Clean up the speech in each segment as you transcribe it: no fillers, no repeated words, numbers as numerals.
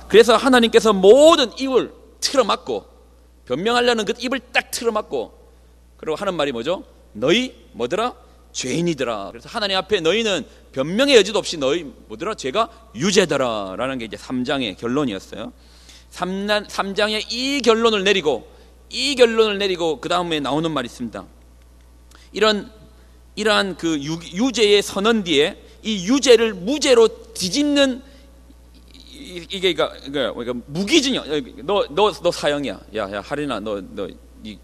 그래서 하나님께서 모든 입을 틀어막고, 변명하려는 그 입을 딱 틀어막고, 그리고 하는 말이 뭐죠? 너희 뭐더라? 죄인이더라. 그래서 하나님 앞에 너희는 변명의 여지도 없이 너희 뭐더라? 죄가 유죄더라 라는 게 이제 3장의 결론이었어요. 3장의 이 결론을 내리고 그 다음에 나오는 말이 있습니다. 이러한 그 유죄의 선언 뒤에 이 유죄를 무죄로 뒤집는 이게 그러니까 무기징역. 너 사형이야. 야 하린아, 너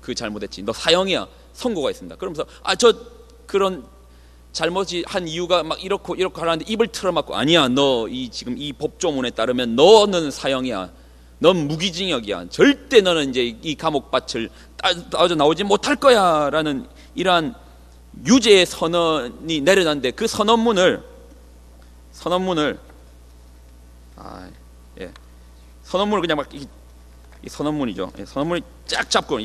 그 잘못했지. 너 사형이야. 선고가 있습니다. 그러면서 저 그런 잘못이 한 이유가 막 이렇고 하라는데 입을 틀어막고, 아니야, 너 지금 이 법조문에 따르면 너는 사형이야. 넌 무기징역이야. 절대 너는 이제 이 감옥밭을 따져 나오지 못할 거야라는 이러한 유죄의 선언이 내려놨는데, 그 선언문을 그냥 막 이 선언문이죠. 선언문이 쫙 잡고,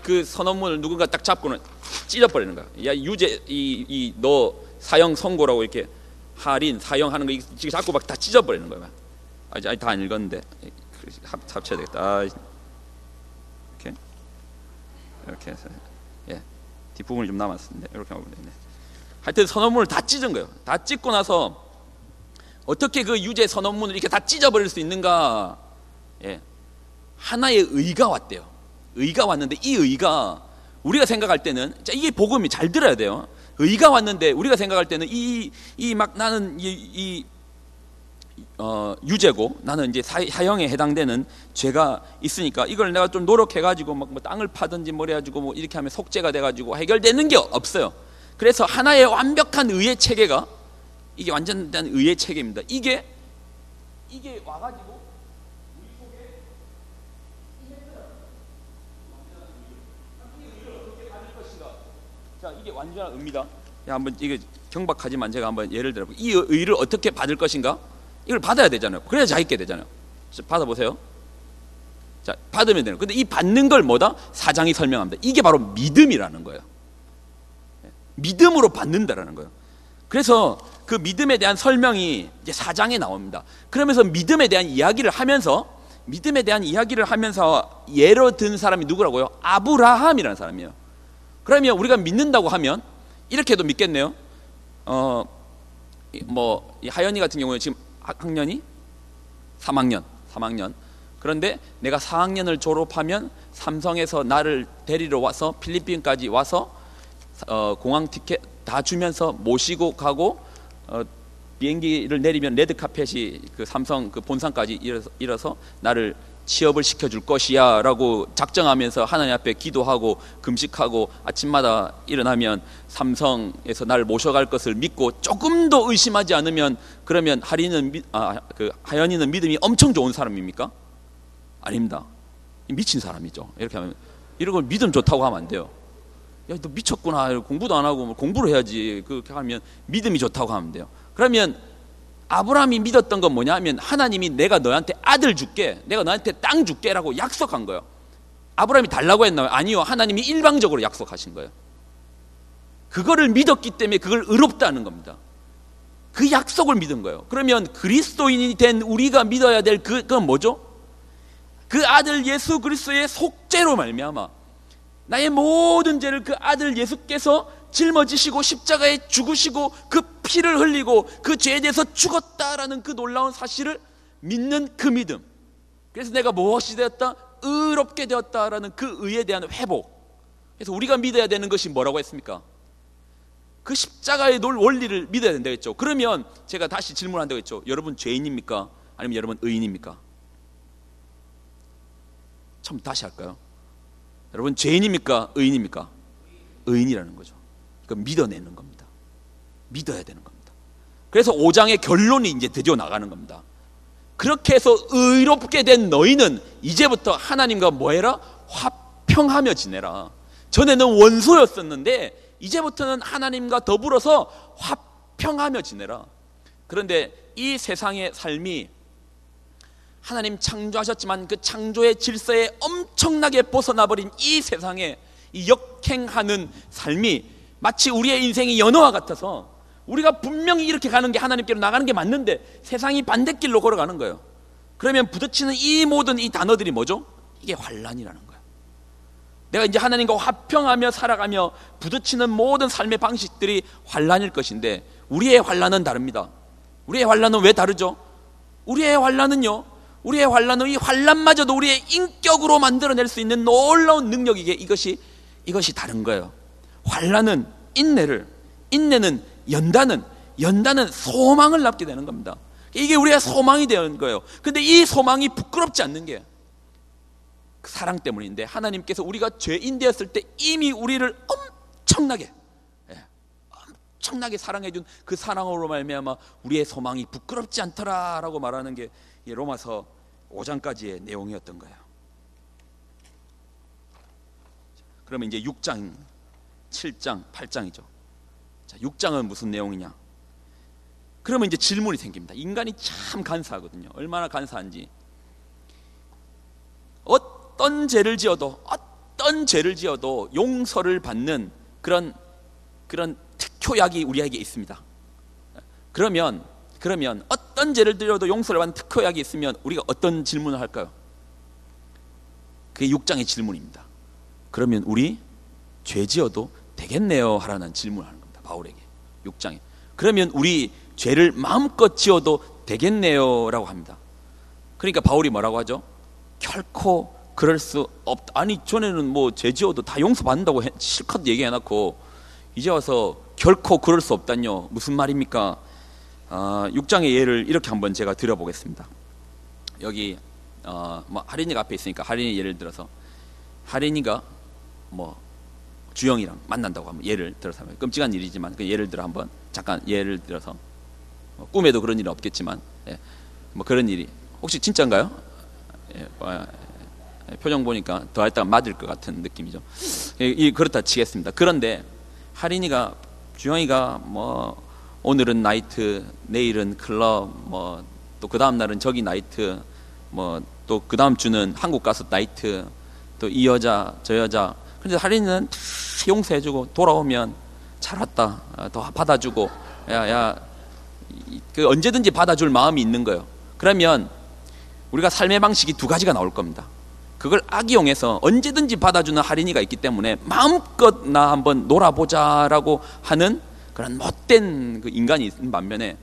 그 선언문을 누군가 딱 잡고는 찢어버리는 거야. 유죄 너 사형 선고라고 이렇게 할인 사형하는 거 지금 자꾸 막 다 찢어버리는 거야. 아직 다 안 읽었는데 합쳐야 되겠다. 이렇게 해서 뒷부분이 좀 남았는데 이렇게 하면 되네. 하여튼 선언문을 다 찢은 거예요. 다 찢고 나서 어떻게 그 유죄 선언문을 이렇게 다 찢어버릴 수 있는가? 하나의 의가 왔대요. 의가 왔는데, 이 의가 우리가 생각할 때는, 이게 복음이 잘 들어야 돼요. 의가 왔는데 우리가 생각할 때는 나는 유죄고 나는 이제 사형에 해당되는 죄가 있으니까 이걸 내가 좀 노력해가지고 뭐 땅을 파든지 뭐 해가지고 뭐 이렇게 하면 속죄가 돼가지고 해결되는 게 없어요. 그래서 하나의 완벽한 의의 체계가, 이게 완전한 의의 체계입니다. 이게 와가지고 우리 속에 이 의를 어떻게 받을 것인가. 자, 이게 완전한 의입니다. 한번 이게 경박하지만 제가 한번 예를 들어, 이 의를 어떻게 받을 것인가? 이걸 받아야 되잖아요. 그래야 자 있게 되잖아요. 받아보세요. 자, 받으면 되는. 근데 이 받는 걸 뭐다? 4장이 설명합니다. 이게 바로 믿음이라는 거예요. 믿음으로 받는다라는 거예요. 그래서 그 믿음에 대한 설명이 이제 4장에 나옵니다. 그러면서 믿음에 대한 이야기를 하면서 예로 든 사람이 누구라고요? 아브라함이라는 사람이에요. 그러면 우리가 믿는다고 하면 이렇게도 믿겠네요. 이 하연이 같은 경우에 지금 학년이 3학년. 그런데 내가 4학년을 졸업하면 삼성에서 나를 데리러 와서 필리핀까지 와서 공항 티켓 다 주면서 모시고 가고, 비행기를 내리면 레드카펫이 그 삼성 그 본사까지 일어서 나를 취업을 시켜줄 것이야 라고 작정하면서 하나님 앞에 기도하고 금식하고 아침마다 일어나면 삼성에서 나를 모셔갈 것을 믿고 조금도 의심하지 않으면, 그러면 하연이는 믿음이 엄청 좋은 사람입니까? 아닙니다. 미친 사람이죠. 이렇게 하면, 이런 걸 믿음 좋다고 하면 안 돼요. 야, 너 미쳤구나. 공부도 안 하고 공부를 해야지. 그렇게 하면 믿음이 좋다고 하면 돼요. 그러면 아브라함이 믿었던 건 뭐냐 하면, 하나님이 내가 너한테 아들 줄게, 내가 너한테 땅 줄게 라고 약속한 거예요. 아브라함이 달라고 했나요? 아니요. 하나님이 일방적으로 약속하신 거예요. 그거를 믿었기 때문에 그걸 의롭다는 겁니다. 그 약속을 믿은 거예요. 그러면 그리스도인이 된 우리가 믿어야 될 그건 뭐죠? 그 아들 예수 그리스도의 속죄로 말미암아 나의 모든 죄를 그 아들 예수께서 짊어지시고 십자가에 죽으시고 그 피를 흘리고 그 죄에 대해서 죽었다라는 그 놀라운 사실을 믿는 그 믿음. 그래서 내가 무엇이 되었다? 의롭게 되었다라는 그 의에 대한 회복. 그래서 우리가 믿어야 되는 것이 뭐라고 했습니까? 그 십자가의 원리를 믿어야 된다고 했죠. 그러면 제가 다시 질문한다고 했죠. 여러분 죄인입니까? 아니면 여러분 의인입니까? 처음 다시 할까요? 여러분 죄인입니까? 의인입니까? 의인이라는 거죠. 그건 믿어내는 겁니다. 믿어야 되는 겁니다. 그래서 5장의 결론이 이제 드디어 나가는 겁니다. 그렇게 해서 의롭게 된 너희는 이제부터 하나님과 뭐해라? 화평하며 지내라. 전에는 원수였었는데 이제부터는 하나님과 더불어서 화평하며 지내라. 그런데 이 세상의 삶이 하나님 창조하셨지만 그 창조의 질서에 엄청나게 벗어나버린 이 세상에 이 역행하는 삶이 마치 우리의 인생이 연어와 같아서, 우리가 분명히 이렇게 가는 게 하나님께로 나가는 게 맞는데 세상이 반대길로 걸어가는 거예요. 그러면 부딪히는 이 모든 이 단어들이 뭐죠? 이게 환난이라는 거예요. 내가 이제 하나님과 화평하며 살아가며 부딪히는 모든 삶의 방식들이 환난일 것인데, 우리의 환난은 다릅니다. 우리의 환난은 왜 다르죠? 우리의 환난은요, 우리의 환난은 이 환난마저도 우리의 인격으로 만들어낼 수 있는 놀라운 능력이기에 이것이 다른 거예요. 환난은 인내를, 인내는 연단은 소망을 낳게 되는 겁니다. 이게 우리의 소망이 되는 거예요. 근데 이 소망이 부끄럽지 않는 게 그 사랑 때문인데, 하나님께서 우리가 죄인 되었을 때 이미 우리를 엄청나게 사랑해준 그 사랑으로 말미암아 우리의 소망이 부끄럽지 않더라라고 말하는 게 로마서 5장까지의 내용이었던 거예요. 그러면 이제 6장, 7장, 8장이죠. 자, 6장은 무슨 내용이냐? 그러면 이제 질문이 생깁니다. 인간이 참 간사하거든요. 얼마나 간사한지. 어떤 죄를 지어도 용서를 받는 그런 특효약이 우리에게 있습니다. 그러면 어떤 죄를 지어도 용서를 받는 특효약이 있으면 우리가 어떤 질문을 할까요? 그게 6장의 질문입니다. 그러면 우리 죄 지어도 되겠네요 하라는 질문을 하는 겁니다. 바울에게 6장에. 그러면 우리 죄를 마음껏 지어도 되겠네요 라고 합니다. 그러니까 바울이 뭐라고 하죠? 결코 그럴 수 없다. 아니, 전에는 뭐 죄 지어도 다 용서받는다고 실컷 얘기해놓고 이제 와서 결코 그럴 수 없다뇨, 무슨 말입니까? 6장의 예를 이렇게 한번 제가 들어보겠습니다. 여기 뭐 하린이가 앞에 있으니까 하린이 예를 들어서, 하린이가 뭐 주영이랑 만난다고 하면, 예를 들어서 끔찍한 일이지만 그 예를 들어 한번 잠깐 예를 들어서, 꿈에도 그런 일은 없겠지만 뭐 그런 일이 혹시 진짜인가요? 표정 보니까 더 했다가 맞을 것 같은 느낌이죠. 그렇다 치겠습니다. 그런데 하린이가, 주영이가 뭐 오늘은 나이트, 내일은 클럽, 뭐 또 그 다음 날은 저기 나이트, 뭐 또 그 다음 주는 한국 가서 나이트, 또 이 여자 저 여자. 근데 하린이는 다 용서해주고 돌아오면 잘 왔다, 더 받아주고, 그 언제든지 받아줄 마음이 있는 거예요. 그러면 우리가 삶의 방식이 두 가지가 나올 겁니다. 그걸 악이용해서 언제든지 받아주는 하린이가 있기 때문에 마음껏 나 한번 놀아보자라고 하는 그런 못된 그 인간이 있는 반면에,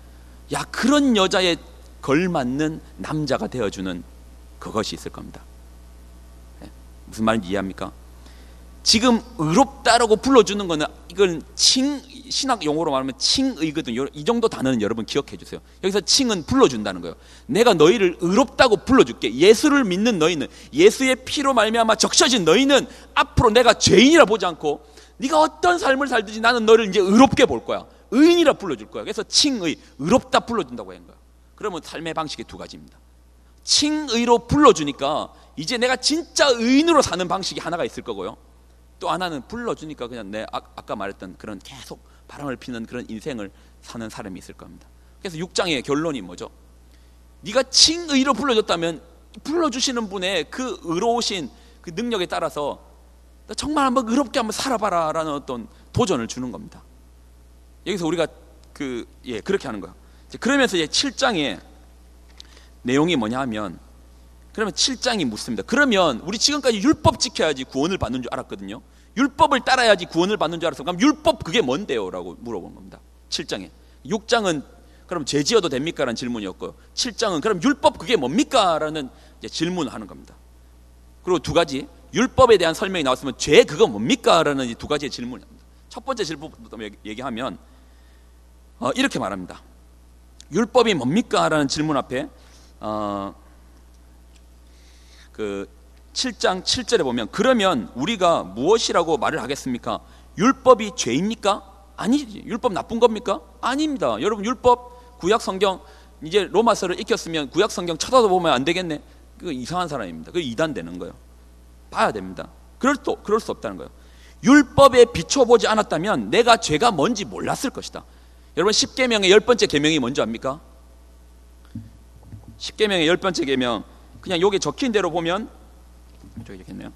그런 여자에 걸맞는 남자가 되어주는 그것이 있을 겁니다. 무슨 말인지 이해합니까? 지금 의롭다라고 불러주는 거는, 이건 신학 용어로 말하면 칭의거든요. 이 정도 단어는 여러분 기억해 주세요. 여기서 칭은 불러준다는 거예요. 내가 너희를 의롭다고 불러줄게. 예수를 믿는 너희는, 예수의 피로 말미암아 적셔진 너희는 앞으로 내가 죄인이라 보지 않고 네가 어떤 삶을 살든지 나는 너를 이제 의롭게 볼 거야. 의인이라 불러줄 거야. 그래서 칭의, 의롭다 불러준다고 하는 거야. 그러면 삶의 방식이 두 가지입니다. 칭의로 불러주니까 이제 내가 진짜 의인으로 사는 방식이 하나가 있을 거고요. 또 하나는 불러주니까 그냥 아까 말했던 그런 계속 바람을 피는 그런 인생을 사는 사람이 있을 겁니다. 그래서 6장의 결론이 뭐죠? 네가 칭의로 불러줬다면 불러주시는 분의 그 의로우신 그 능력에 따라서 정말 한번 의롭게 한번 살아봐라 라는 어떤 도전을 주는 겁니다. 여기서 우리가 그렇게 하는 거예요. 그러면서 이제 7장의 내용이 뭐냐 하면, 그러면 7장이 묻습니다. 그러면 우리 지금까지 율법 지켜야지 구원을 받는 줄 알았거든요. 율법을 따라야지 구원을 받는 줄 알았어. 그럼 율법 그게 뭔데요? 라고 물어본 겁니다. 7장에. 6장은 그럼 죄 지어도 됩니까? 라는 질문이었고요. 7장은 그럼 율법 그게 뭡니까? 라는 이제 질문을 하는 겁니다. 그리고 두 가지, 율법에 대한 설명이 나왔으면 죄 그거 뭡니까? 라는 두 가지의 질문이 납니다. 첫 번째 질문부터 얘기하면 이렇게 말합니다. 율법이 뭡니까? 라는 질문 앞에 그 7장 7절에 보면, 그러면 우리가 무엇이라고 말을 하겠습니까? 율법이 죄입니까? 아니지. 율법 나쁜 겁니까? 아닙니다. 여러분, 율법, 구약 성경, 이제 로마서를 익혔으면 구약 성경 쳐다보면 안 되겠네. 그 이상한 사람입니다. 그 이단 되는 거예요. 봐야 됩니다. 그럴 수 없다는 거예요. 율법에 비춰보지 않았다면 내가 죄가 뭔지 몰랐을 것이다. 여러분, 10계명의 10번째 계명이 뭔지 압니까? 10계명의 10번째 계명, 그냥 여기 적힌 대로 보면, 저기 적혔네요.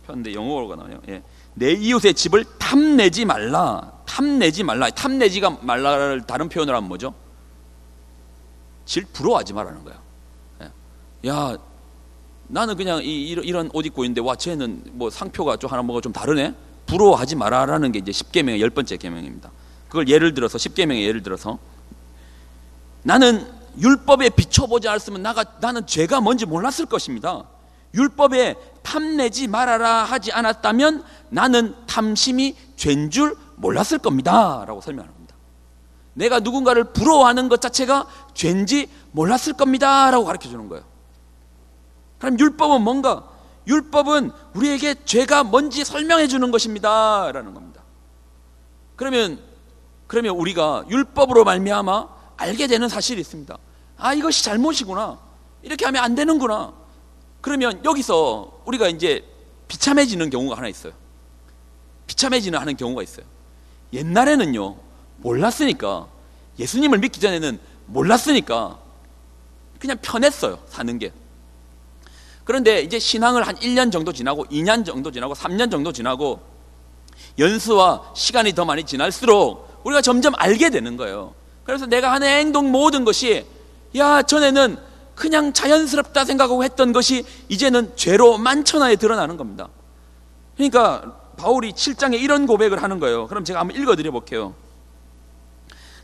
폈는데 영어가 나와요. 내 이웃의 집을 탐내지 말라. 탐내지 말라. 탐내지가 말라를 다른 표현으로 하면 뭐죠? 부러워하지 말라는 거야. 야, 나는 그냥 이런 옷 입고 있는데 와 쟤는 뭐 상표가 좀 하나 뭐가 좀 다르네. 부러워하지 마라라는 게 이제 10계명의 10번째 계명입니다. 그걸 예를 들어서 10계명의 예를 들어서 나는 율법에 비춰보지 않았으면 나는 죄가 뭔지 몰랐을 것입니다. 율법에 탐내지 말아라 하지 않았다면 나는 탐심이 죄인 줄 몰랐을 겁니다 라고 설명하는 겁니다. 내가 누군가를 부러워하는 것 자체가 죄인지 몰랐을 겁니다 라고 가르쳐 주는 거예요. 그럼 율법은 뭔가? 율법은 우리에게 죄가 뭔지 설명해 주는 것입니다 라는 겁니다. 그러면 우리가 율법으로 말미암아 알게 되는 사실이 있습니다. 아, 이것이 잘못이구나, 이렇게 하면 안 되는구나. 그러면 여기서 우리가 이제 비참해지는 경우가 하나 있어요. 비참해지는 하는 경우가 있어요. 옛날에는요, 몰랐으니까, 예수님을 믿기 전에는 몰랐으니까 그냥 편했어요, 사는 게. 그런데 이제 신앙을 한 1년 정도 지나고 2년 정도 지나고 3년 정도 지나고 연수와 시간이 더 많이 지날수록 우리가 점점 알게 되는 거예요. 그래서 내가 하는 행동 모든 것이, 야, 전에는 그냥 자연스럽다 생각하고 했던 것이 이제는 죄로 만천하에 드러나는 겁니다. 그러니까 바울이 7장에 이런 고백을 하는 거예요. 그럼 제가 한번 읽어드려 볼게요.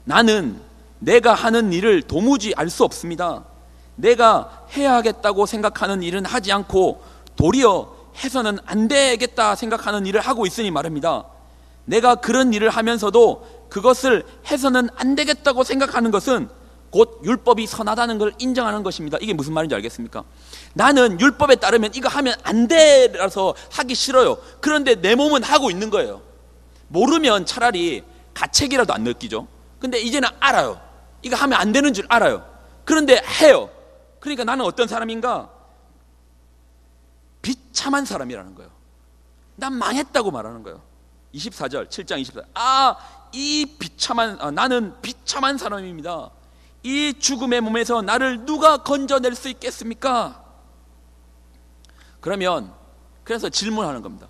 나는 내가 하는 일을 도무지 알 수 없습니다. 내가 해야 하겠다고 생각하는 일은 하지 않고 도리어 해서는 안 되겠다 생각하는 일을 하고 있으니 말입니다. 내가 그런 일을 하면서도 그것을 해서는 안 되겠다고 생각하는 것은 곧 율법이 선하다는 걸 인정하는 것입니다. 이게 무슨 말인지 알겠습니까? 나는 율법에 따르면 이거 하면 안 돼라서 하기 싫어요. 그런데 내 몸은 하고 있는 거예요. 모르면 차라리 가책이라도 안 느끼죠. 근데 이제는 알아요. 이거 하면 안 되는 줄 알아요. 그런데 해요. 그러니까 나는 어떤 사람인가? 비참한 사람이라는 거예요. 난 망했다고 말하는 거예요. 24절, 7장 24절. 나는 비참한 사람입니다. 이 죽음의 몸에서 나를 누가 건져낼 수 있겠습니까? 그래서 질문하는 겁니다.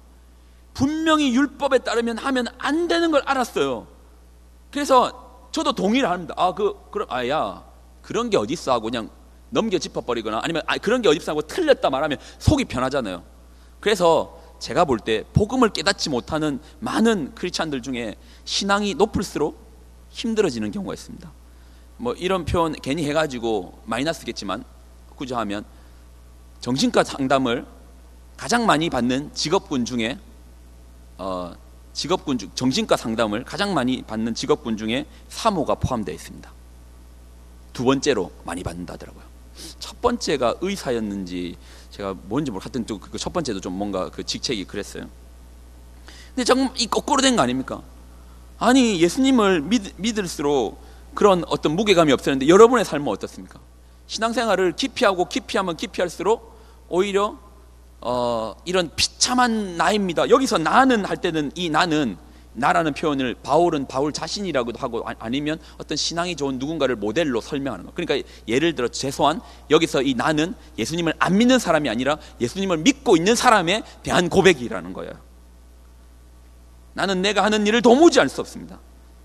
분명히 율법에 따르면 하면 안 되는 걸 알았어요. 그래서 저도 동의를 합니다. 그런 게 어디 있어 하고 그냥 넘겨 짚어버리거나, 아니면 그런 게 어디 있어 하고 틀렸다 말하면 속이 편하잖아요. 그래서 제가 볼 때 복음을 깨닫지 못하는 많은 크리스찬들 중에 신앙이 높을수록 힘들어지는 경우가 있습니다. 뭐 이런 표현 괜히 해가지고 마이너스겠지만 굳이 하면 정신과 상담을 가장 많이 받는 직업군 중에 정신과 상담을 가장 많이 받는 직업군 중에 사모가 포함되어 있습니다. 두 번째로 많이 받는다더라고요. 첫 번째가 의사였는지 제가 뭔지 하여튼 그 첫 번째도 좀 뭔가 그 직책이 그랬어요. 근데 정말 이 거꾸로 된 거 아닙니까? 아니, 예수님을 믿을수록 그런 어떤 무게감이 없었는데 여러분의 삶은 어떻습니까? 신앙생활을 기피하면 기피할수록 오히려 이런 비참한 나입니다. 여기서 나는 할 때는 이 나라는 표현을 바울 자신이라고도 하고, 아니면 어떤 신앙이 좋은 누군가를 모델로 설명하는 거. 그러니까 예를 들어 최소한 여기서 이 나는 예수님을 안 믿는 사람이 아니라 예수님을 믿고 있는 사람에 대한 고백이라는 거예요. 나는 내가 하는 일을 도무지 알 수 없습니다.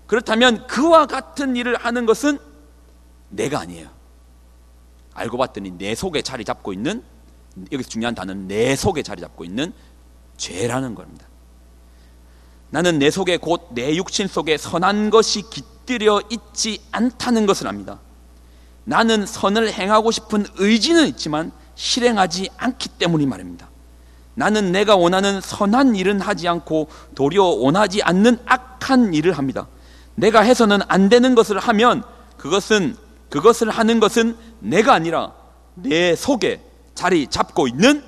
그렇다면 그와 같은 일을 하는 것은 내가 아니에요. 알고 봤더니 내 속에 자리 잡고 있는, 여기서 중요한 단어는 내 속에 자리 잡고 있는 죄라는 겁니다. 나는 내 속에 곧 내 육신 속에 선한 것이 깃들여 있지 않다는 것을 압니다. 나는 선을 행하고 싶은 의지는 있지만 실행하지 않기 때문이 말입니다. 나는 내가 원하는 선한 일은 하지 않고 도리어 원하지 않는 악한 일을 합니다. 내가 해서는 안 되는 것을 하면 그것을 하는 것은 내가 아니라 내 속에 자리 잡고 있는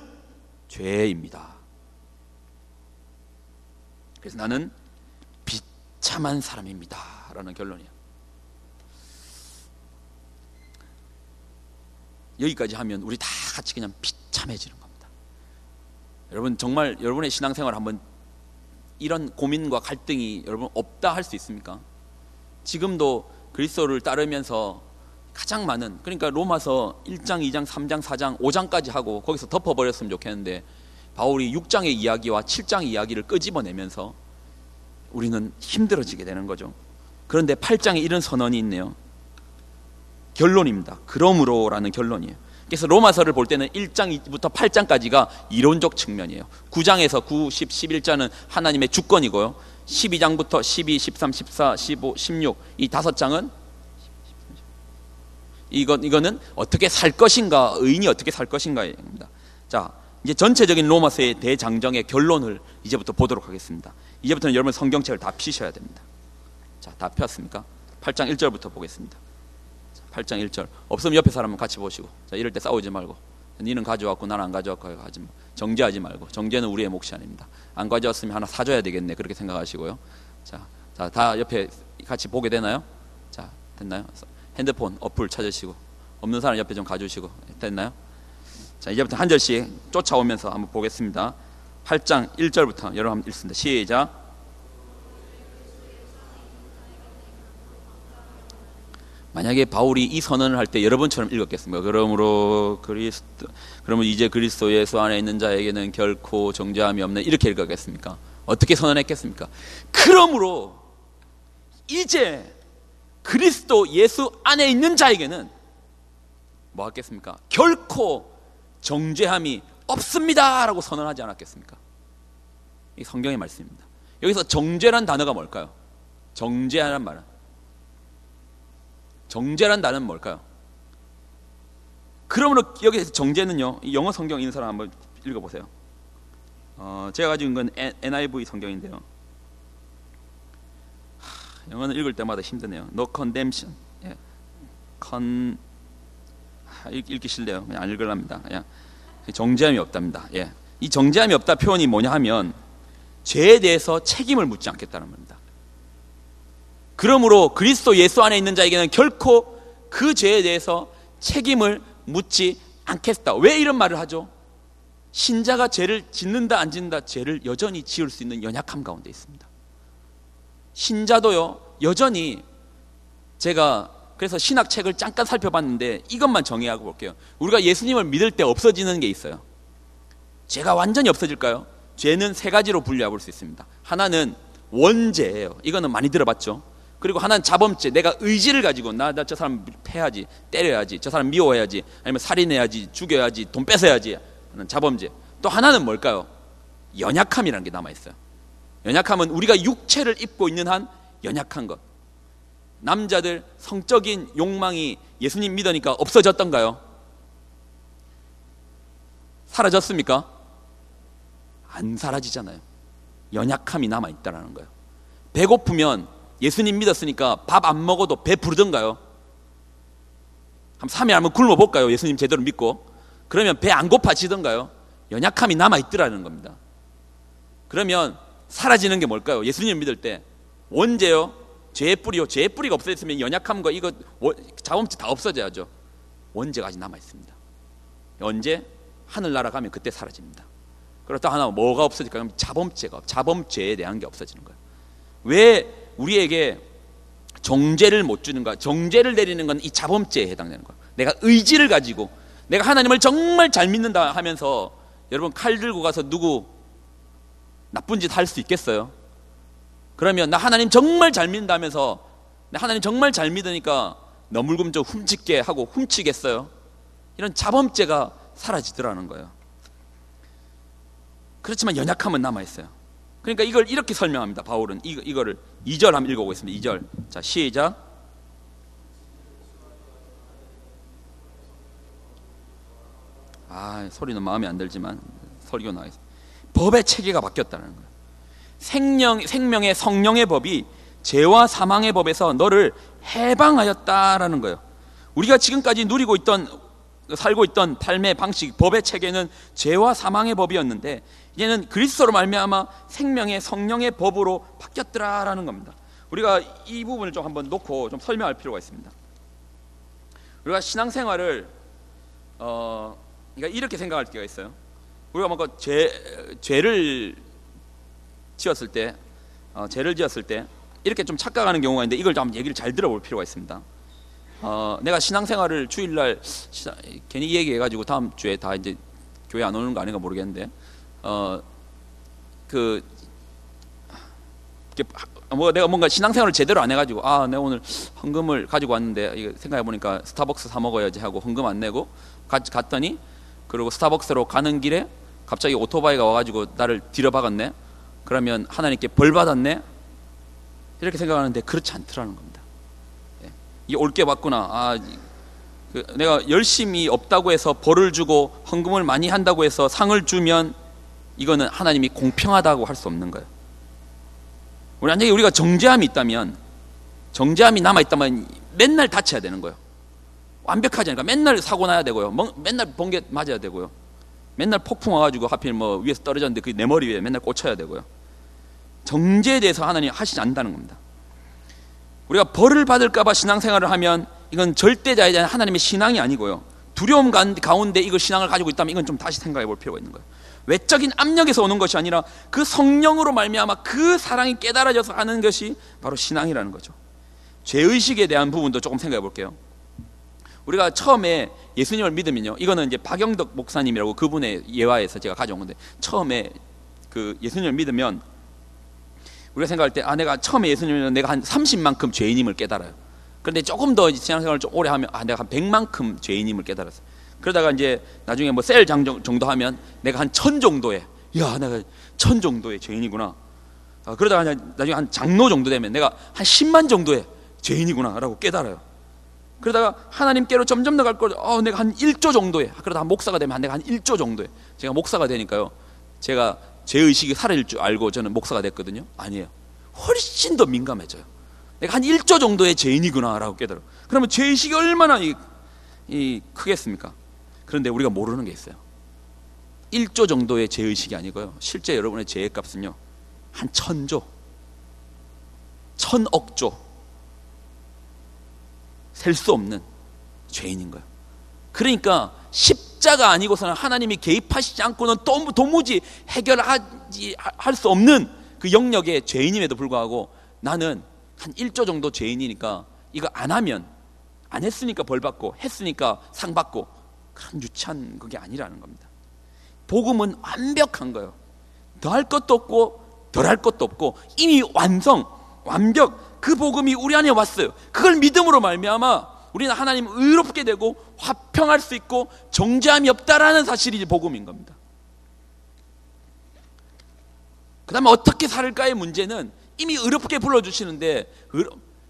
죄입니다. 그래서 나는 비참한 사람입니다 라는 결론이야. 여기까지 하면 우리 다 같이 그냥 비참해지는 겁니다. 여러분, 정말 여러분의 신앙생활 한번 이런 고민과 갈등이 여러분 없다 할 수 있습니까? 지금도 그리스도를 따르면서 가장 많은, 그러니까 로마서 1장, 2장, 3장, 4장, 5장까지 하고 거기서 덮어버렸으면 좋겠는데 바울이 6장의 이야기와 7장의 이야기를 끄집어내면서 우리는 힘들어지게 되는 거죠. 그런데 8장에 이런 선언이 있네요. 결론입니다. 그러므로라는 결론이에요. 그래서 로마서를 볼 때는 1장부터 8장까지가 이론적 측면이에요. 9장에서 9, 10, 11장은 하나님의 주권이고요. 12장부터 12, 13, 14, 15, 16 이 5장은 이거는 어떻게 살 것인가, 의인이 어떻게 살 것인가입니다. 자, 이제 전체적인 로마서의 대장정의 결론을 이제부터 보도록 하겠습니다. 이제부터는 여러분 성경책을 다 피셔야 됩니다. 자, 다 폈습니까? 8장 1절부터 보겠습니다. 8장 1절. 없으면 옆에 사람은 같이 보시고. 자, 이럴 때 싸우지 말고. 니는 가져왔고 나는 안 가져왔고 하지 마. 정죄하지 말고. 정죄는 우리의 몫이 아닙니다. 안 가져왔으면 하나 사줘야 되겠네. 그렇게 생각하시고요. 자, 다 옆에 같이 보게 되나요? 자, 됐나요? 핸드폰 어플 찾으시고 없는 사람 옆에 좀 가주시고. 됐나요? 자, 이제부터 한 절씩 쫓아오면서 한번 보겠습니다. 8장 1절부터 여러분 한번 읽습니다. 시작. 만약에 바울이 이 선언을 할 때 여러분처럼 읽었겠습니까? 그러므로 이제 그리스도 예수 안에 있는 자에게는 결코 정죄함이 없는, 이렇게 읽었겠습니까? 어떻게 선언했겠습니까? 그러므로 이제 그리스도 예수 안에 있는 자에게는 뭐 하겠습니까? 결코 정죄함이 없습니다 라고 선언하지 않았겠습니까? 이 성경의 말씀입니다. 여기서 정죄란 단어가 뭘까요? 정죄란 말은, 정죄란 단어는 뭘까요? 그러므로 여기서 정죄는요, 영어 성경 있는 사람 한번 읽어보세요. 제가 가지고 있는 건 NIV 성경인데요. 영어는 읽을 때마다 힘드네요. No condemnation. 예. 읽기 싫네요. 그냥 안 읽으랍니다. 그냥 정죄함이 없답니다. 예. 이 정죄함이 없다 표현이 뭐냐 하면 죄에 대해서 책임을 묻지 않겠다는 겁니다. 그러므로 그리스도 예수 안에 있는 자에게는 결코 그 죄에 대해서 책임을 묻지 않겠다. 왜 이런 말을 하죠? 신자가 죄를 짓는다 안 짓는다, 죄를 여전히 지을 수 있는 연약함 가운데 있습니다. 신자도요, 여전히, 제가 그래서 신학책을 잠깐 살펴봤는데 이것만 정의하고 볼게요. 우리가 예수님을 믿을 때 없어지는 게 있어요. 죄가 완전히 없어질까요? 죄는 3가지로 분류해 볼 수 있습니다. 하나는 원죄예요. 이거는 많이 들어봤죠. 그리고 하나는 자범죄. 내가 의지를 가지고 나 저 사람 패야지, 때려야지, 저 사람 미워해야지, 아니면 살인해야지, 죽여야지, 돈 뺏어야지 하는 자범죄. 또 하나는 뭘까요? 연약함이라는 게 남아있어요. 연약함은 우리가 육체를 입고 있는 한 연약한 것. 남자들 성적인 욕망이 예수님 믿으니까 없어졌던가요? 사라졌습니까? 안 사라지잖아요. 연약함이 남아있다는 거예요. 배고프면 예수님 믿었으니까 밥 안 먹어도 배 부르던가요? 한 3일 한번 굶어볼까요? 예수님 제대로 믿고. 그러면 배 안 고파지던가요? 연약함이 남아있더라는 겁니다. 그러면 사라지는 게 뭘까요? 예수님 믿을 때 원죄요, 죄의 뿌리요. 죄의 뿌리가 없어졌으면 연약함과 이거 자범죄 다 없어져야죠. 원죄가 아직 남아있습니다. 언제? 하늘나라 가면 그때 사라집니다. 그리고 또 하나 뭐가 없어질까요? 자범죄에 대한 게 없어지는 거예요. 왜 우리에게 정죄를 못 주는가? 정죄를 내리는 건 이 자범죄에 해당되는 거예요. 내가 의지를 가지고 내가 하나님을 정말 잘 믿는다 하면서, 여러분 칼 들고 가서 누구 나쁜 짓 할 수 있겠어요? 그러면 나 하나님 정말 잘 믿는다 하면서 나 하나님 정말 잘 믿으니까 너 물금 좀 훔칠게 하고 훔치겠어요? 이런 자범죄가 사라지더라는 거예요. 그렇지만 연약함은 남아있어요. 그러니까 이걸 이렇게 설명합니다. 바울은 이거를 2절 한번 읽어보겠습니다. 2절. 자, 시작. 소리는 마음에 안 들지만 설교 나와있어요. 법의 체계가 바뀌었다는 거예요. 생명의 성령의 법이 죄와 사망의 법에서 너를 해방하였다라는 거예요. 우리가 지금까지 살고 있던 삶의 방식, 법의 체계는 죄와 사망의 법이었는데 이제는 그리스도로 말미암아 생명의 성령의 법으로 바뀌었더라라는 겁니다. 우리가 이 부분을 좀 한번 놓고 좀 설명할 필요가 있습니다. 우리가 신앙생활을 그러니까 이렇게 생각할 때가 있어요. 우리가 뭔가 죄를 지었을 때 이렇게 좀 착각하는 경우가 있는데, 이걸 좀 얘기를 잘 들어볼 필요가 있습니다. 내가 신앙생활을 주일날 괜히 이 얘기해가지고 다음 주에 다 이제 교회 안 오는 거 아닌가 모르겠는데, 내가 뭔가 신앙생활을 제대로 안 해가지고 내가 오늘 헌금을 가지고 왔는데 이거 생각해 보니까 스타벅스 사 먹어야지 하고 헌금 안 내고 갔더니, 그리고 스타벅스로 가는 길에 갑자기 오토바이가 와가지고 나를 뒤려박았네. 그러면 하나님께 벌 받았네. 이렇게 생각하는데 그렇지 않더라는 겁니다. 이 올게 왔구나. 내가 열심히 없다고 해서 벌을 주고 헌금을 많이 한다고 해서 상을 주면 이거는 하나님이 공평하다고 할 수 없는 거예요. 만약에 우리가 정죄함이 있다면, 정죄함이 남아있다면 맨날 다쳐야 되는 거예요. 완벽하지 않으니까 맨날 사고 나야 되고요. 맨날 번개 맞아야 되고요. 맨날 폭풍 와가지고 하필 위에서 떨어졌는데 그게 내 머리 위에 맨날 꽂혀야 되고요. 정죄에 대해서 하나님 하시지 않는다는 겁니다. 우리가 벌을 받을까봐 신앙생활을 하면 이건 절대자에 대한 하나님의 신앙이 아니고요. 두려움 가운데 이걸 신앙을 가지고 있다면 이건 좀 다시 생각해 볼 필요가 있는 거예요. 외적인 압력에서 오는 것이 아니라 그 성령으로 말미암아 그 사랑이 깨달아져서 하는 것이 바로 신앙이라는 거죠. 죄의식에 대한 부분도 조금 생각해 볼게요. 우리가 처음에 예수님을 믿으면요, 이거는 이제 박영덕 목사님이라고 그분의 예화에서 제가 가져온 건데, 처음에 그 예수님을 믿으면 우리가 생각할 때 내가 처음에 예수님을 믿으면 내가 한 30만큼 죄인임을 깨달아요. 그런데 조금 더 신앙생활을 좀 오래 하면 내가 한 100만큼 죄인임을 깨달았어요. 그러다가 이제 나중에 셀 정도 하면 내가 한 1000 정도의, 내가 1000 정도의 죄인이구나. 그러다가 나중에 한 장로 정도 되면 내가 한 10만 정도의 죄인이구나 라고 깨달아요. 그러다가 하나님께로 점점 더 갈 걸, 내가 한 1조 정도의, 그러다 한 목사가 되면 내가 한 1조 정도의, 제가 목사가 되니까요, 제가 죄의식이 사라질 줄 알고 저는 목사가 됐거든요. 아니에요. 훨씬 더 민감해져요. 내가 한 1조 정도의 죄인이구나 라고 깨달아요. 그러면 죄의식이 얼마나 크겠습니까? 그런데 우리가 모르는 게 있어요. 1조 정도의 죄의식이 아니고요, 실제 여러분의 죄의 값은요 한 1000조, 1000억조, 셀 수 없는 죄인인 거예요. 그러니까 십자가 아니고서는 하나님이 개입하시지 않고는 도무지 해결할 수 없는 그 영역의 죄인임에도 불구하고 나는 한 1조 정도 죄인이니까 이거 안 하면, 안 했으니까 벌 받고 했으니까 상 받고, 그런 유치한 그게 아니라는 겁니다. 복음은 완벽한 거예요. 더할 것도 없고 덜할 것도 없고 이미 완벽, 그 복음이 우리 안에 왔어요. 그걸 믿음으로 말미암아 우리는 하나님 의롭게 되고 화평할 수 있고 정죄함이 없다라는 사실이 복음인 겁니다. 그 다음에 어떻게 살을까의 문제는 이미 의롭게 불러주시는데,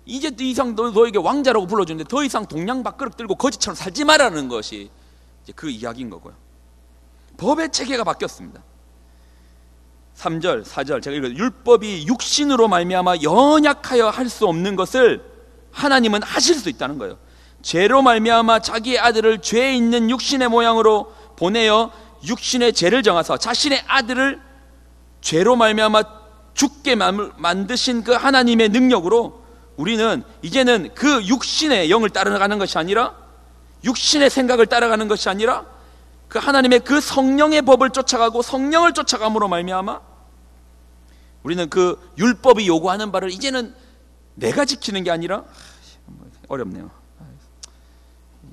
이제 더 이상 너에게 왕자라고 불러주는데 더 이상 동양 밥그릇 들고 거지처럼 살지 말라는 것이 이제 그 이야기인 거고요. 법의 체계가 바뀌었습니다. 3절, 4절 제가 읽어요. 율법이 육신으로 말미암아 연약하여 할 수 없는 것을 하나님은 하실 수 있다는 거예요. 죄로 말미암아 자기의 아들을 죄 있는 육신의 모양으로 보내어 육신의 죄를 정하사 자신의 아들을 죄로 말미암아 죽게 만드신 그 하나님의 능력으로 우리는 이제는 그 육신의 영을 따라가는 것이 아니라, 육신의 생각을 따라가는 것이 아니라 그 하나님의 그 성령의 법을 쫓아가고 성령을 쫓아감으로 말미암아 우리는 그 율법이 요구하는 바를 이제는 내가 지키는 게 아니라, 어렵네요.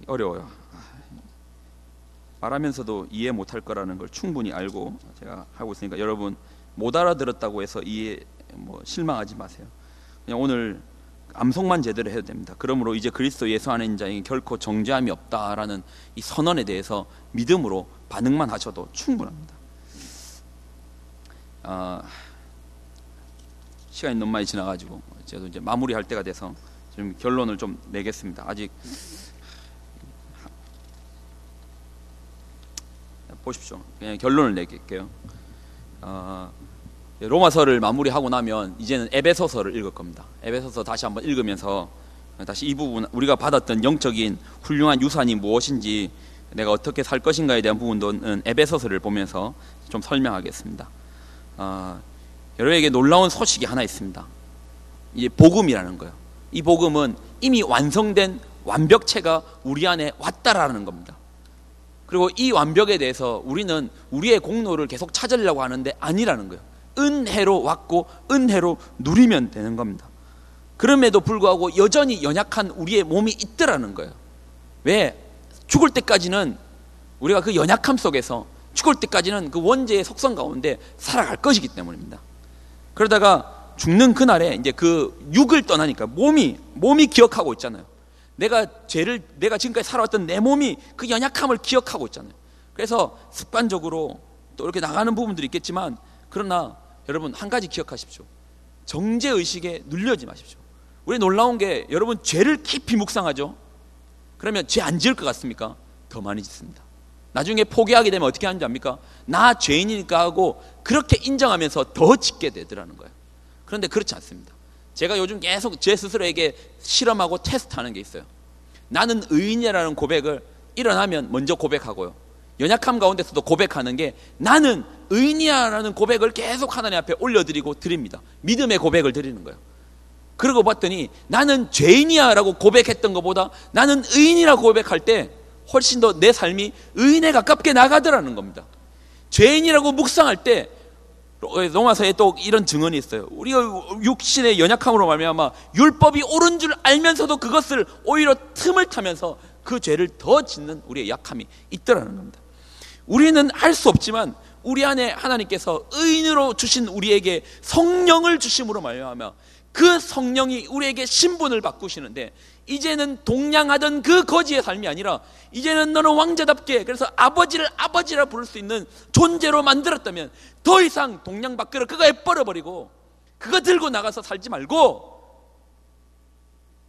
어려워요. 말하면서도 이해 못할 거라는 걸 충분히 알고 제가 하고 있으니까 여러분 못 알아들었다고 해서 실망하지 마세요. 그냥 오늘 암송만 제대로 해도 됩니다. 그러므로 이제 그리스도 예수 안에 있는 자에게 결코 정죄함이 없다라는 이 선언에 대해서 믿음으로 반응만 하셔도 충분합니다. 시간이 너무 많이 지나가지고 저도 이제 마무리할 때가 돼서 좀 결론을 좀 내겠습니다. 아직 보십시오. 그냥 결론을 내릴게요. 로마서를 마무리하고 나면 이제는 에베소서를 읽을 겁니다. 에베소서 다시 한번 읽으면서 다시 이 부분, 우리가 받았던 영적인 훌륭한 유산이 무엇인지, 내가 어떻게 살 것인가에 대한 부분은 에베소서를 보면서 좀 설명하겠습니다. 여러분에게 놀라운 소식이 하나 있습니다. 이제 복음이라는 거예요. 이 복음은 이미 완성된 완벽체가 우리 안에 왔다라는 겁니다. 그리고 이 완벽에 대해서 우리는 우리의 공로를 계속 찾으려고 하는데 아니라는 거예요. 은혜로 왔고 은혜로 누리면 되는 겁니다. 그럼에도 불구하고 여전히 연약한 우리의 몸이 있더라는 거예요. 왜? 죽을 때까지는 우리가 그 연약함 속에서, 죽을 때까지는 그 원죄의 속성 가운데 살아갈 것이기 때문입니다. 그러다가 죽는 그날에 이제 그 육을 떠나니까 몸이 기억하고 있잖아요. 내가 지금까지 살아왔던 내 몸이 그 연약함을 기억하고 있잖아요. 그래서 습관적으로 또 이렇게 나가는 부분들이 있겠지만, 그러나 여러분 한 가지 기억하십시오. 정죄의식에 눌려지 마십시오. 우리 놀라운 게, 여러분 죄를 깊이 묵상하죠. 그러면 죄 안 지을 것 같습니까? 더 많이 짓습니다. 나중에 포기하게 되면 어떻게 하는지 압니까? 나 죄인이니까 하고 그렇게 인정하면서 더 짓게 되더라는 거예요. 그런데 그렇지 않습니다. 제가 요즘 계속 제 스스로에게 실험하고 테스트하는 게 있어요. 나는 의인이라는 고백을 일어나면 먼저 고백하고요, 연약함 가운데서도 고백하는 게, 나는 의인이야라는 고백을 계속 하나님 앞에 올려드리고 드립니다. 믿음의 고백을 드리는 거예요. 그러고 봤더니 나는 죄인이야라고 고백했던 것보다 나는 의인이라고 고백할 때 훨씬 더 내 삶이 의인에 가깝게 나가더라는 겁니다. 죄인이라고 묵상할 때, 로마서에 또 이런 증언이 있어요. 우리가 육신의 연약함으로 말미암아 율법이 옳은 줄 알면서도 그것을 오히려 틈을 타면서 그 죄를 더 짓는 우리의 약함이 있더라는 겁니다. 우리는 할 수 없지만 우리 안에 하나님께서 의인으로 주신 우리에게 성령을 주심으로 말미암아 그 성령이 우리에게 신분을 바꾸시는데, 이제는 동냥하던 그 거지의 삶이 아니라 이제는 너는 왕자답게, 그래서 아버지를 아버지라 부를 수 있는 존재로 만들었다면 더 이상 동냥 밖으로 그거 애버려버리고 그거 들고 나가서 살지 말고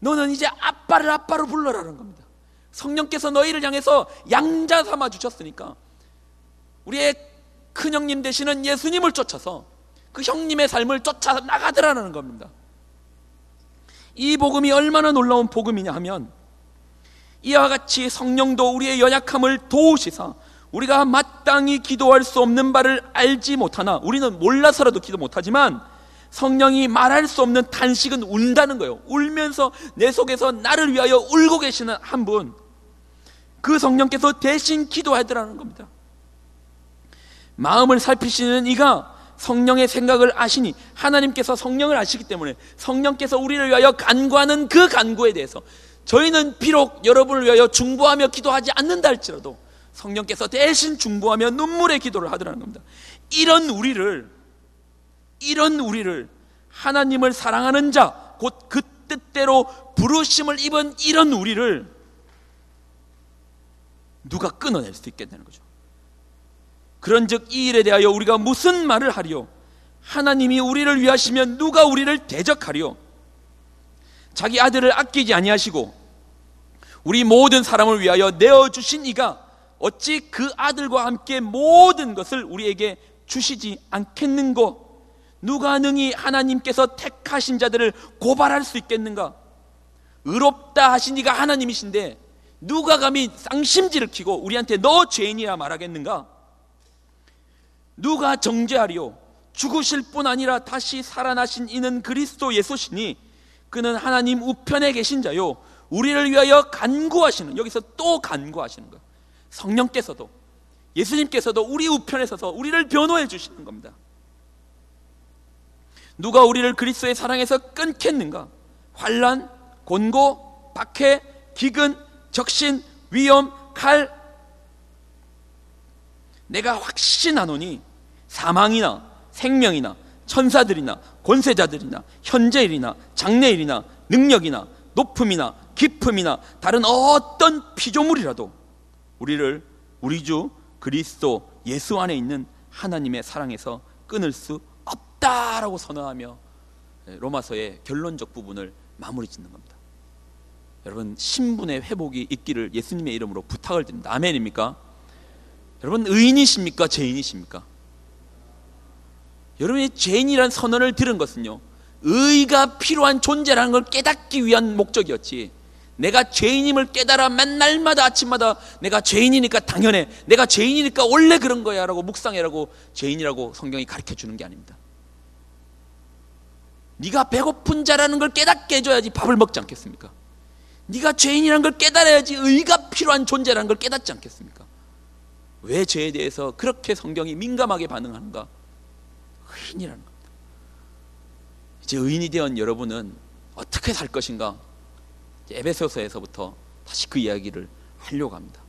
너는 이제 아빠를 아빠로 불러라는 겁니다. 성령께서 너희를 향해서 양자 삼아 주셨으니까 우리의 큰형님 되시는 예수님을 쫓아서 그 형님의 삶을 쫓아 나가더라는 겁니다. 이 복음이 얼마나 놀라운 복음이냐 하면, 이와 같이 성령도 우리의 연약함을 도우시사 우리가 마땅히 기도할 수 없는 바를 알지 못하나, 우리는 몰라서라도 기도 못하지만 성령이 말할 수 없는 탄식은 운다는 거예요. 울면서 내 속에서 나를 위하여 울고 계시는 한 분, 그 성령께서 대신 기도하더라는 겁니다. 마음을 살피시는 이가 성령의 생각을 아시니, 하나님께서 성령을 아시기 때문에 성령께서 우리를 위하여 간구하는 그 간구에 대해서, 저희는 비록 여러분을 위하여 중보하며 기도하지 않는다 할지라도 성령께서 대신 중보하며 눈물의 기도를 하더라는 겁니다. 이런 우리를 하나님을 사랑하는 자, 곧 그 뜻대로 부르심을 입은 이런 우리를 누가 끊어낼 수 있겠다는 거죠. 그런즉 이 일에 대하여 우리가 무슨 말을 하리요? 하나님이 우리를 위하시면 누가 우리를 대적하리요? 자기 아들을 아끼지 아니하시고 우리 모든 사람을 위하여 내어주신 이가 어찌 그 아들과 함께 모든 것을 우리에게 주시지 않겠는고? 누가 능히 하나님께서 택하신 자들을 고발할 수 있겠는가? 의롭다 하신 이가 하나님이신데 누가 감히 쌍심지를 키고 우리한테 너 죄인이라 말하겠는가? 누가 정죄하리요? 죽으실 뿐 아니라 다시 살아나신 이는 그리스도 예수시니 그는 하나님 우편에 계신 자요 우리를 위하여 간구하시는, 여기서 또 간구하시는 거예요. 성령께서도, 예수님께서도 우리 우편에 서서 우리를 변호해 주시는 겁니다. 누가 우리를 그리스도의 사랑에서 끊겠는가? 환난, 곤고, 박해, 기근, 적신, 위험, 칼. 내가 확신하노니 사망이나 생명이나 천사들이나 권세자들이나 현재일이나 장래일이나 능력이나 높음이나 깊음이나 다른 어떤 피조물이라도 우리를 우리 주 그리스도 예수 안에 있는 하나님의 사랑에서 끊을 수 없다라고 선언하며 로마서의 결론적 부분을 마무리 짓는 겁니다. 여러분, 신분의 회복이 있기를 예수님의 이름으로 부탁을 드립니다. 아멘입니까? 여러분, 의인이십니까? 죄인이십니까? 여러분이 죄인이라는 선언을 들은 것은요, 의가 필요한 존재라는 걸 깨닫기 위한 목적이었지, 내가 죄인임을 깨달아 맨날마다 아침마다 내가 죄인이니까 당연해, 내가 죄인이니까 원래 그런 거야 라고 묵상해라고 죄인이라고 성경이 가르쳐 주는 게 아닙니다. 네가 배고픈 자라는 걸 깨닫게 해줘야지 밥을 먹지 않겠습니까? 네가 죄인이라는 걸 깨달아야지 의가 필요한 존재라는 걸 깨닫지 않겠습니까? 왜 죄에 대해서 그렇게 성경이 민감하게 반응하는가? 의인이라는 겁니다. 이제 의인이 되었던 여러분은 어떻게 살 것인가? 에베소서에서부터 다시 그 이야기를 하려고 합니다.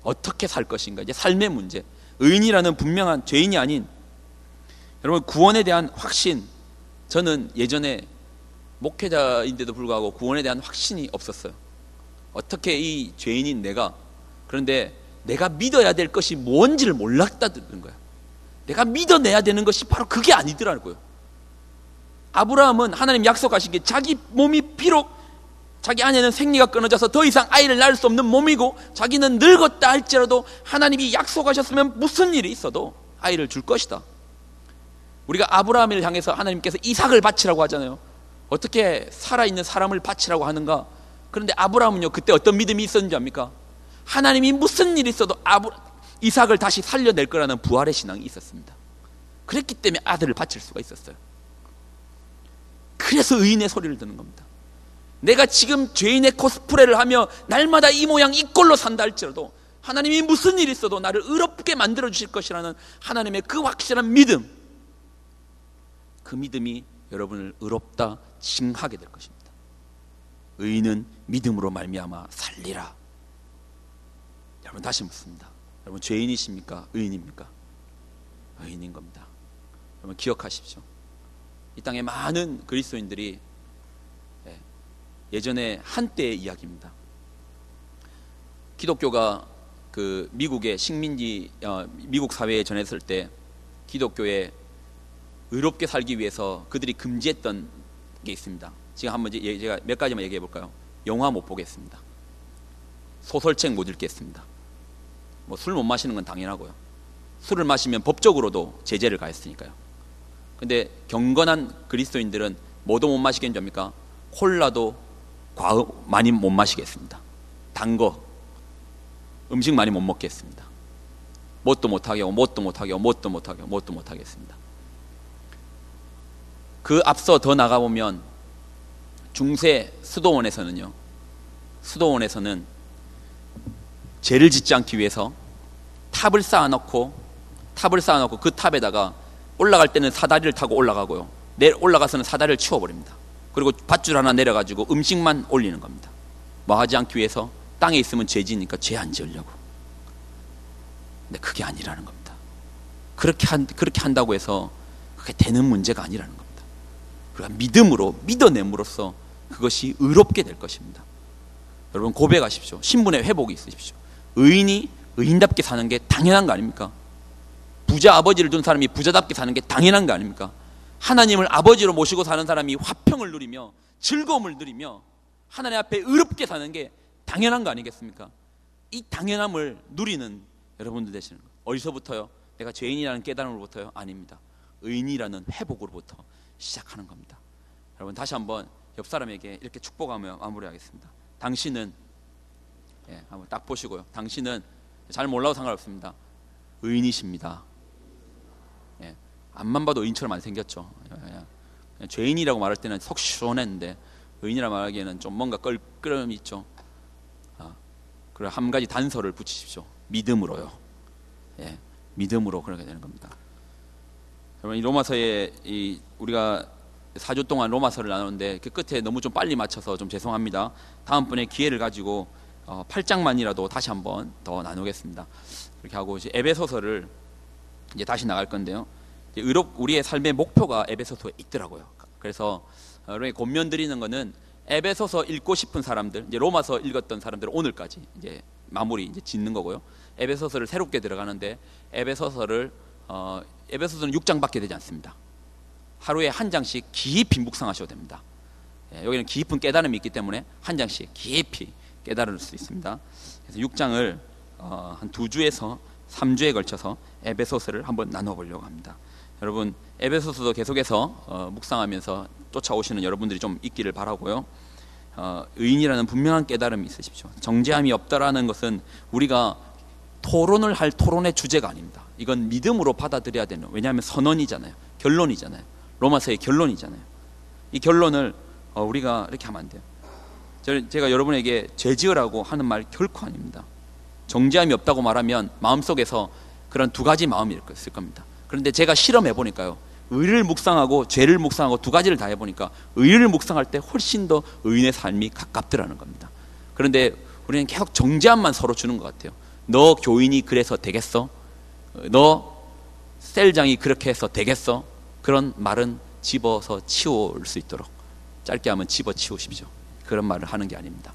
어떻게 살 것인가? 이제 삶의 문제, 의인이라는 분명한 죄인이 아닌 여러분 구원에 대한 확신, 저는 예전에 목회자인데도 불구하고 구원에 대한 확신이 없었어요. 어떻게 이 죄인인 내가, 그런데 내가 믿어야 될 것이 뭔지를 몰랐다는 거야. 내가 믿어내야 되는 것이 바로 그게 아니더라고요. 아브라함은 하나님 약속하신 게 자기 몸이 비록 자기 아내는 생리가 끊어져서 더 이상 아이를 낳을 수 없는 몸이고 자기는 늙었다 할지라도 하나님이 약속하셨으면 무슨 일이 있어도 아이를 줄 것이다. 우리가 아브라함을 향해서 하나님께서 이삭을 바치라고 하잖아요. 어떻게 살아있는 사람을 바치라고 하는가? 그런데 아브라함은요, 그때 어떤 믿음이 있었는지 압니까? 하나님이 무슨 일이 있어도 이삭을 다시 살려낼 거라는 부활의 신앙이 있었습니다. 그랬기 때문에 아들을 바칠 수가 있었어요. 그래서 의인의 소리를 듣는 겁니다. 내가 지금 죄인의 코스프레를 하며 날마다 이 모양 이 꼴로 산다 할지라도 하나님이 무슨 일이 있어도 나를 의롭게 만들어 주실 것이라는 하나님의 그 확실한 믿음, 그 믿음이 여러분을 의롭다 칭하게 될 것입니다. 의인은 믿음으로 말미암아 살리라. 여러분, 다시 묻습니다. 여러분, 죄인이십니까? 의인입니까? 의인인 겁니다. 여러분, 기억하십시오. 이 땅에 많은 그리스도인들이 예전에 한때의 이야기입니다. 기독교가 그 미국의 식민지 미국 사회에 전했을 때 기독교에 의롭게 살기 위해서 그들이 금지했던 게 있습니다. 지금 한번 제가 몇 가지만 얘기해 볼까요? 영화 못 보겠습니다. 소설책 못 읽겠습니다. 뭐 술 못 마시는 건 당연하고요. 술을 마시면 법적으로도 제재를 가했으니까요. 근데 경건한 그리스도인들은 뭐도 못 마시겠는 겁니까? 콜라도 많이 못 마시겠습니다. 단 거, 음식 많이 못 먹겠습니다. 뭣도 못하게 하고 뭣도 못하게 하고 뭣도 못하게 하고 뭣도 못하겠습니다. 그 앞서 더 나가보면 중세 수도원에서는 죄를 짓지 않기 위해서 탑을 쌓아놓고 그 탑에다가 올라갈 때는 사다리를 타고 올라가고요, 올라가서는 사다리를 치워버립니다. 그리고 밧줄 하나 내려가지고 음식만 올리는 겁니다. 뭐 하지 않기 위해서? 땅에 있으면 죄지니까 죄 안 지으려고. 근데 그게 아니라는 겁니다. 그렇게 한다고 해서 그게 되는 문제가 아니라는 겁니다. 우리가 믿음으로 믿어냄으로써 그것이 의롭게 될 것입니다. 여러분, 고백하십시오. 신분의 회복이 있으십시오. 의인이 의인답게 사는 게 당연한 거 아닙니까? 부자 아버지를 둔 사람이 부자답게 사는 게 당연한 거 아닙니까? 하나님을 아버지로 모시고 사는 사람이 화평을 누리며 즐거움을 누리며 하나님 앞에 의롭게 사는 게 당연한 거 아니겠습니까? 이 당연함을 누리는 여러분들 되시는 거예요. 어디서부터요? 내가 죄인이라는 깨달음으로부터요? 아닙니다. 의인이라는 회복으로부터 시작하는 겁니다. 여러분, 다시 한번 옆 사람에게 이렇게 축복하며 마무리하겠습니다. 당신은, 한번 딱 보시고요, 당신은 잘 몰라도 상관없습니다. 의인이십니다. 앞만 봐도 의인처럼 안 생겼죠. 죄인이라고 말할 때는 속 시원했는데 의인이라고 말하기에는 좀 뭔가 껄끄러움이 있죠. 그리고 한 가지 단서를 붙이십시오. 믿음으로요. 믿음으로 그렇게 되는 겁니다. 여러분, 이 로마서에 우리가 4주 동안 로마서를 나누는데 그 끝에 너무 좀 빨리 맞춰서 좀 죄송합니다. 다음번에 기회를 가지고 8장만이라도 다시 한번 더 나누겠습니다. 그렇게 하고 이제 에베소서를 이제 다시 나갈 건데요. 우리의 삶의 목표가 에베소서에 있더라고요. 그래서 여러분이 권면 드리는 거는 에베소서 읽고 싶은 사람들, 이제 로마서 읽었던 사람들은 오늘까지 이제 마무리 이제 짓는 거고요. 에베소서를 새롭게 들어가는데 에베소서는 6장밖에 되지 않습니다. 하루에 한 장씩 깊이 묵상하셔도 됩니다. 여기는 깊은 깨달음이 있기 때문에 한 장씩 깊이 깨달을 수 있습니다. 그래서 6장을 한 2주에서 3주에 걸쳐서 에베소서를 한번 나눠보려고 합니다. 여러분, 에베소서도 계속해서 묵상하면서 쫓아오시는 여러분들이 좀 있기를 바라고요. 의인이라는 분명한 깨달음이 있으십시오. 정죄함이 없다라는 것은 우리가 토론을 할 토론의 주제가 아닙니다. 이건 믿음으로 받아들여야 되는, 왜냐하면 선언이잖아요. 결론이잖아요. 로마서의 결론이잖아요. 이 결론을 우리가 이렇게 하면 안 돼요. 제가 여러분에게 죄 지으라고 하는 말 결코 아닙니다. 정죄함이 없다고 말하면 마음속에서 그런 두 가지 마음이 있을 겁니다. 그런데 제가 실험해 보니까요, 의를 묵상하고 죄를 묵상하고 두 가지를 다 해보니까 의를 묵상할 때 훨씬 더 의인의 삶이 가깝더라는 겁니다. 그런데 우리는 계속 정죄함만 서로 주는 것 같아요. 너 교인이 그래서 되겠어? 너 셀장이 그렇게 해서 되겠어? 그런 말은 집어서 치울 수 있도록, 짧게 하면 집어 치우십시오. 그런 말을 하는 게 아닙니다.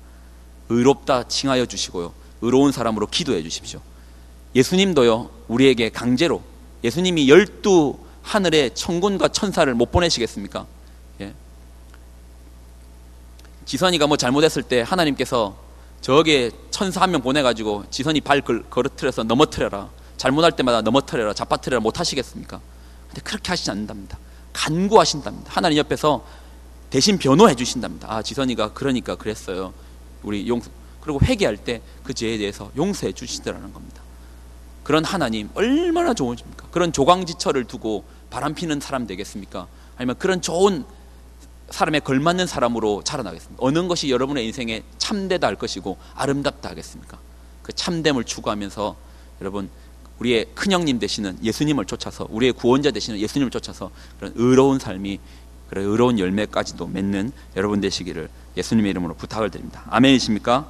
의롭다 칭하여 주시고요, 의로운 사람으로 기도해 주십시오. 예수님도요, 우리에게 강제로, 예수님이 12 하늘의 천군과 천사를 못 보내시겠습니까? 예. 지선이가 뭐 잘못했을 때 하나님께서 저게 천사 한 명 보내가지고 지선이 발 걸어뜨려서 넘어뜨려라, 잘못할 때마다 넘어뜨려라, 잡아뜨려라 못 하시겠습니까? 근데 그렇게 하시지 않는답니다. 간구하신답니다. 하나님 옆에서 대신 변호해 주신답니다. 아, 지선이가 그러니까 그랬어요, 우리 그리고 회개할 때 그 죄에 대해서 용서해 주시더라는 겁니다. 그런 하나님 얼마나 좋으십니까? 그런 조강지처를 두고 바람피는 사람 되겠습니까? 아니면 그런 좋은 사람에 걸맞는 사람으로 자라나겠습니까? 어느 것이 여러분의 인생에 참되다 할 것이고 아름답다 하겠습니까? 그 참됨을 추구하면서 여러분, 우리의 큰형님 되시는 예수님을 쫓아서, 우리의 구원자 되시는 예수님을 쫓아서 그런 의로운 삶이, 그런 의로운 열매까지도 맺는 여러분 되시기를 예수님의 이름으로 부탁을 드립니다. 아멘이십니까?